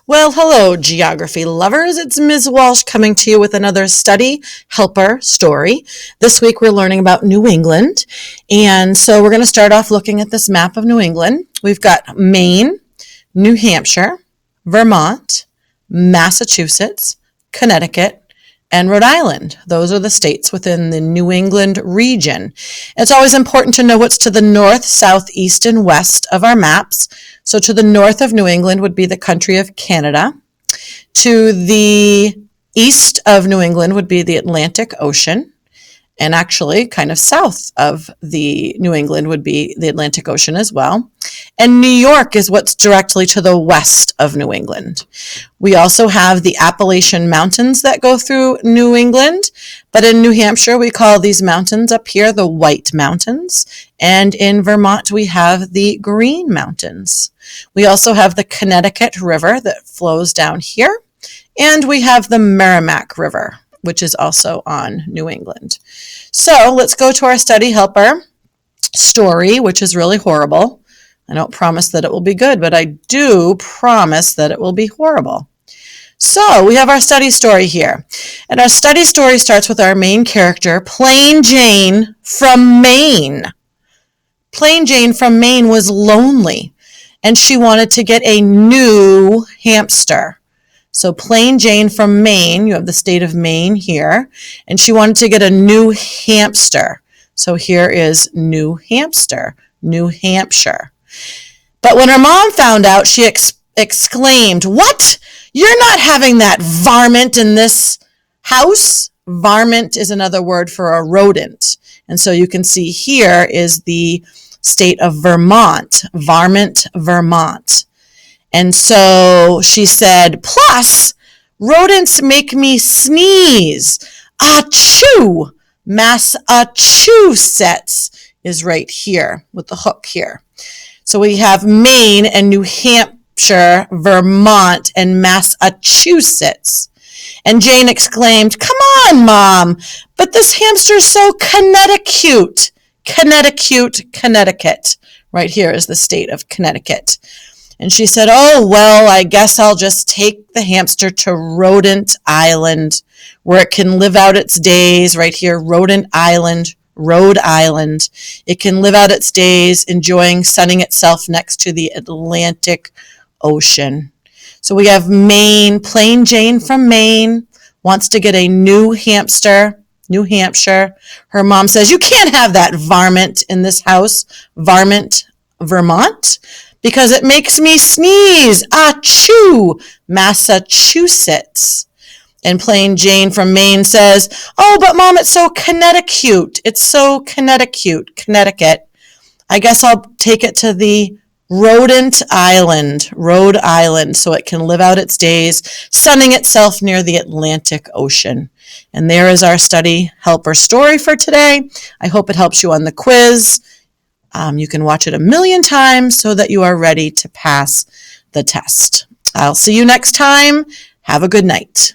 Well, hello, geography lovers. It's Ms. Walsh coming to you with another study helper story. This week we're learning about New England. And so we're going to start off looking at this map of New England. We've got Maine, New Hampshire, Vermont, Massachusetts, Connecticut, and Rhode Island. Those are the states within the New England region. It's always important to know what's to the north, south, east, and west of our maps. So to the north of New England would be the country of Canada. To the east of New England would be the Atlantic Ocean. And actually, kind of south of the New England would be the Atlantic Ocean as well. And New York is what's directly to the west of New England. We also have the Appalachian Mountains that go through New England, but in New Hampshire, we call these mountains up here the White Mountains, and in Vermont, we have the Green Mountains. We also have the Connecticut River that flows down here, and we have the Merrimack River, which is also on New England. So let's go to our study helper story, which is really horrible. I don't promise that it will be good, but I do promise that it will be horrible. So we have our study story here. And our study story starts with our main character, Plain Jane from Maine. Plain Jane from Maine was lonely, and she wanted to get a new hamster. So Plain Jane from Maine, you have the state of Maine here, and she wanted to get a new hamster. So here is New Hampshire, New Hampshire. But when her mom found out, she exclaimed, "What? You're not having that varmint in this house?" Varmint is another word for a rodent. And so you can see here is the state of Vermont, Varmint, Vermont. And so she said, "Plus, rodents make me sneeze. Achoo! Massachusetts is right here with the hook here." So we have Maine and New Hampshire, Vermont, and Massachusetts. And Jane exclaimed, "Come on, Mom, but this hamster's so Connecticut. Connecticut, Connecticut. Right here is the state of Connecticut." And she said, "Oh, well, I guess I'll just take the hamster to Rodent Island, where it can live out its days." Right here, Rodent Island, Rhode Island. It can live out its days enjoying sunning itself next to the Atlantic Ocean. So we have Maine, Plain Jane from Maine, wants to get a new hamster, New Hampshire. Her mom says, "You can't have that varmint in this house, Varmint, Vermont, because it makes me sneeze. Achoo! Massachusetts." And Plain Jane from Maine says, "Oh, but Mom, it's so Connecticut. It's so Connecticut, Connecticut. I guess I'll take it to the Rodent Island, Rhode Island, so it can live out its days, sunning itself near the Atlantic Ocean." And there is our study helper story for today. I hope it helps you on the quiz. You can watch it 1,000,000 times so that you are ready to pass the test. I'll see you next time. Have a good night.